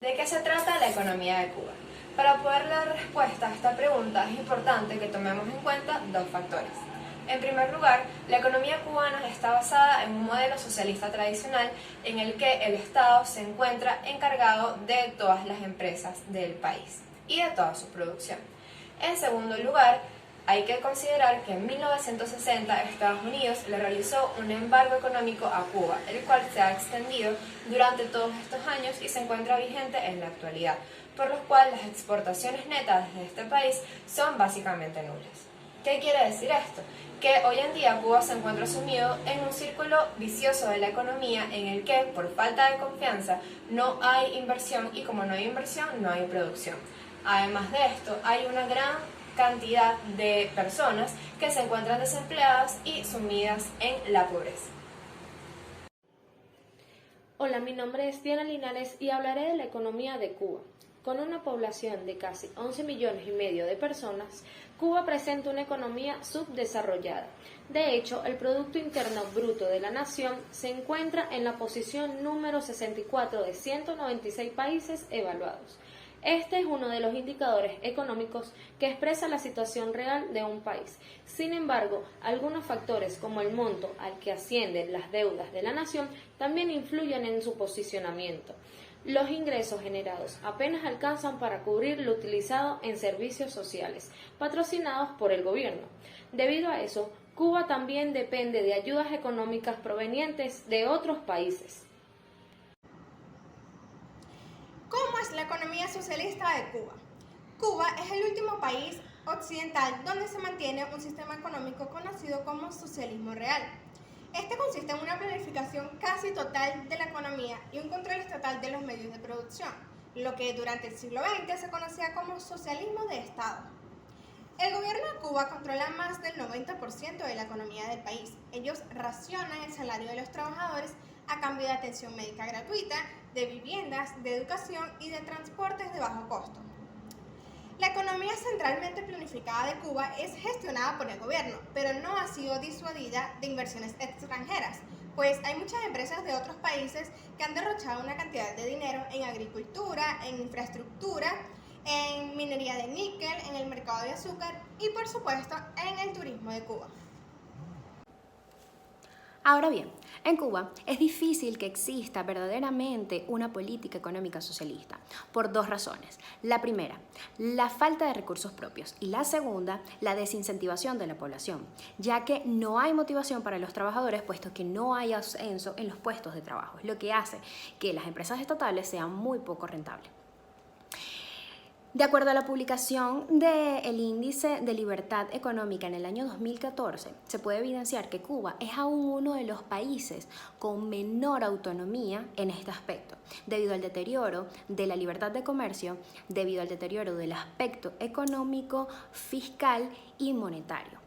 ¿De qué se trata la economía de Cuba? Para poder dar respuesta a esta pregunta es importante que tomemos en cuenta dos factores. En primer lugar, la economía cubana está basada en un modelo socialista tradicional en el que el Estado se encuentra encargado de todas las empresas del país y de toda su producción. En segundo lugar, hay que considerar que en 1960 Estados Unidos le realizó un embargo económico a Cuba, el cual se ha extendido durante todos estos años y se encuentra vigente en la actualidad, por lo cual las exportaciones netas de este país son básicamente nulas. ¿Qué quiere decir esto? Que hoy en día Cuba se encuentra sumido en un círculo vicioso de la economía en el que, por falta de confianza, no hay inversión y como no hay inversión, no hay producción. Además de esto, hay una gran cantidad de personas que se encuentran desempleadas y sumidas en la pobreza. Hola, mi nombre es Diana Linares y hablaré de la economía de Cuba. Con una población de casi 11 millones y medio de personas, Cuba presenta una economía subdesarrollada. De hecho, el Producto Interno Bruto de la nación se encuentra en la posición número 64 de 196 países evaluados. Este es uno de los indicadores económicos que expresa la situación real de un país. Sin embargo, algunos factores como el monto al que ascienden las deudas de la nación también influyen en su posicionamiento. Los ingresos generados apenas alcanzan para cubrir lo utilizado en servicios sociales, patrocinados por el gobierno. Debido a eso, Cuba también depende de ayudas económicas provenientes de otros países. ¿Cómo es la economía socialista de Cuba? Cuba es el último país occidental donde se mantiene un sistema económico conocido como socialismo real. Este consiste en una planificación casi total de la economía y un control estatal de los medios de producción, lo que durante el siglo XX se conocía como socialismo de Estado. El gobierno de Cuba controla más del 90% de la economía del país. Ellos racionan el salario de los trabajadores a cambio de atención médica gratuita, de viviendas, de educación y de transportes de bajo costo. La economía centralmente planificada de Cuba es gestionada por el gobierno, pero no ha sido disuadida de inversiones extranjeras, pues hay muchas empresas de otros países que han derrochado una cantidad de dinero en agricultura, en infraestructura, en minería de níquel, en el mercado de azúcar y, por supuesto, en el turismo de Cuba. Ahora bien, en Cuba es difícil que exista verdaderamente una política económica socialista, por dos razones. La primera, la falta de recursos propios y la segunda, la desincentivación de la población, ya que no hay motivación para los trabajadores puesto que no hay ascenso en los puestos de trabajo, lo que hace que las empresas estatales sean muy poco rentables. De acuerdo a la publicación del Índice de Libertad Económica en el año 2014, se puede evidenciar que Cuba es aún uno de los países con menor autonomía en este aspecto, debido al deterioro de la libertad de comercio, debido al deterioro del aspecto económico, fiscal y monetario.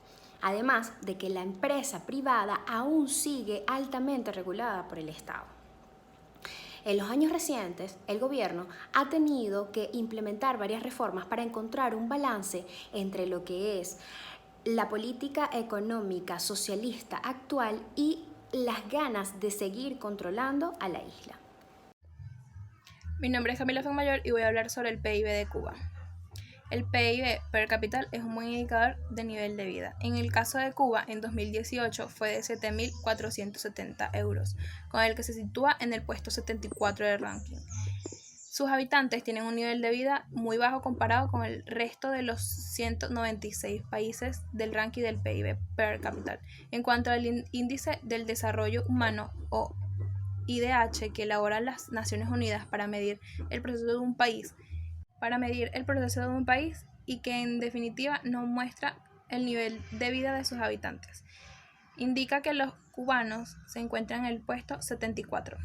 Además de que la empresa privada aún sigue altamente regulada por el Estado. En los años recientes, el gobierno ha tenido que implementar varias reformas para encontrar un balance entre lo que es la política económica socialista actual y las ganas de seguir controlando a la isla. Mi nombre es Camila Fenmayor y voy a hablar sobre el PIB de Cuba. El PIB per cápita es un buen indicador de nivel de vida. En el caso de Cuba, en 2018 fue de 7.470 euros, con el que se sitúa en el puesto 74 del ranking. Sus habitantes tienen un nivel de vida muy bajo comparado con el resto de los 196 países del ranking del PIB per cápita. En cuanto al índice del desarrollo humano o IDH que elaboran las Naciones Unidas para medir el proceso de un país, y que en definitiva no muestra el nivel de vida de sus habitantes. Indica que los cubanos se encuentran en el puesto 74.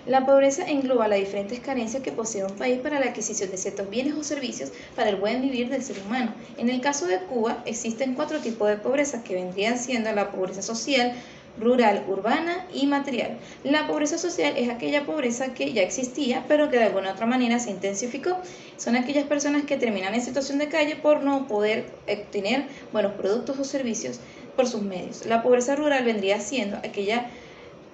La pobreza engloba las diferentes carencias que posee un país para la adquisición de ciertos bienes o servicios para el buen vivir del ser humano. En el caso de Cuba existen 4 tipos de pobreza que vendrían siendo la pobreza social, rural, urbana y material. La pobreza social es aquella pobreza que ya existía, pero que de alguna otra manera se intensificó. Son aquellas personas que terminan en situación de calle por no poder obtener buenos productos o servicios por sus medios. La pobreza rural vendría siendo aquella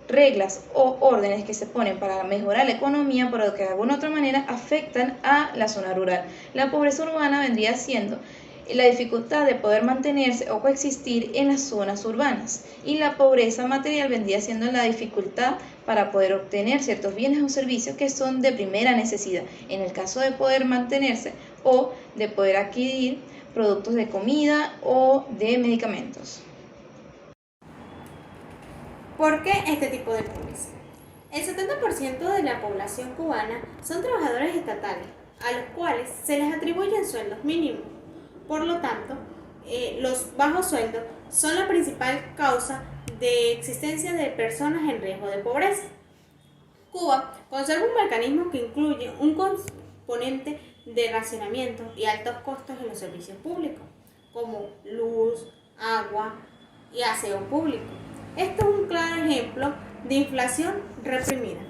reglas o órdenes que se ponen para mejorar la economía, pero que de alguna otra manera afectan a la zona rural. La pobreza urbana vendría siendo la dificultad de poder mantenerse o coexistir en las zonas urbanas, y la pobreza material vendría siendo la dificultad para poder obtener ciertos bienes o servicios que son de primera necesidad, en el caso de poder mantenerse o de poder adquirir productos de comida o de medicamentos. ¿Por qué este tipo de pobreza? El 70% de la población cubana son trabajadores estatales, a los cuales se les atribuyen sueldos mínimos. Por lo tanto, los bajos sueldos son la principal causa de existencia de personas en riesgo de pobreza. Cuba conserva un mecanismo que incluye un componente de racionamiento y altos costos en los servicios públicos, como luz, agua y aseo público. Esto es un claro ejemplo de inflación reprimida.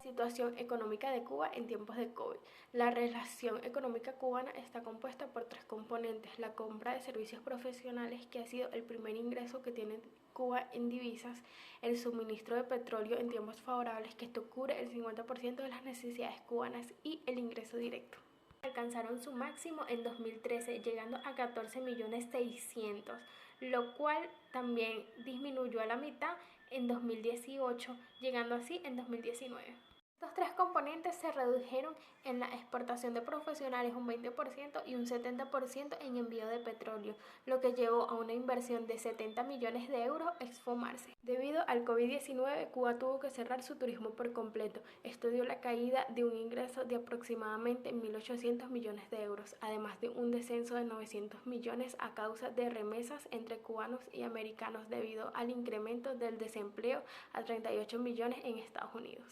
Situación económica de Cuba en tiempos de COVID. La relación económica cubana está compuesta por tres componentes: la compra de servicios profesionales, que ha sido el primer ingreso que tiene Cuba en divisas; el suministro de petróleo en tiempos favorables, que esto cubre el 50% de las necesidades cubanas; y el ingreso directo. Alcanzaron su máximo en 2013, llegando a 14.600.000, lo cual también disminuyó a la mitad en 2018, llegando así en 2019. Estos tres componentes se redujeron en la exportación de profesionales un 20% y un 70% en envío de petróleo, lo que llevó a una inversión de 70 millones de euros esfumarse. Debido al COVID-19, Cuba tuvo que cerrar su turismo por completo. Esto dio la caída de un ingreso de aproximadamente 1.800 millones de euros, además de un descenso de 900 millones a causa de remesas entre cubanos y americanos debido al incremento del desempleo a 38 millones en Estados Unidos.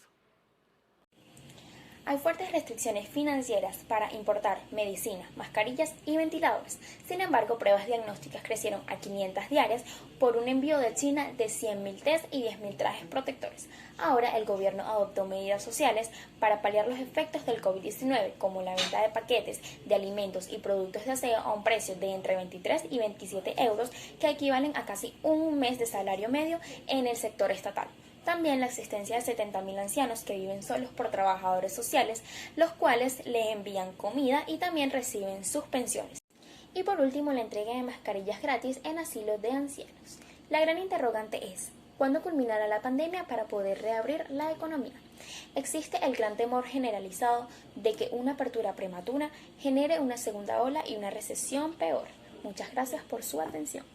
Hay fuertes restricciones financieras para importar medicinas, mascarillas y ventiladores. Sin embargo, pruebas diagnósticas crecieron a 500 diarias por un envío de China de 100.000 test y 10.000 trajes protectores. Ahora el gobierno adoptó medidas sociales para paliar los efectos del COVID-19, como la venta de paquetes de alimentos y productos de aseo a un precio de entre 23 y 27 euros, que equivalen a casi un mes de salario medio en el sector estatal. También la existencia de 70.000 ancianos que viven solos por trabajadores sociales, los cuales les envían comida y también reciben sus pensiones. Y por último, la entrega de mascarillas gratis en asilos de ancianos. La gran interrogante es: ¿cuándo culminará la pandemia para poder reabrir la economía? Existe el gran temor generalizado de que una apertura prematura genere una segunda ola y una recesión peor. Muchas gracias por su atención.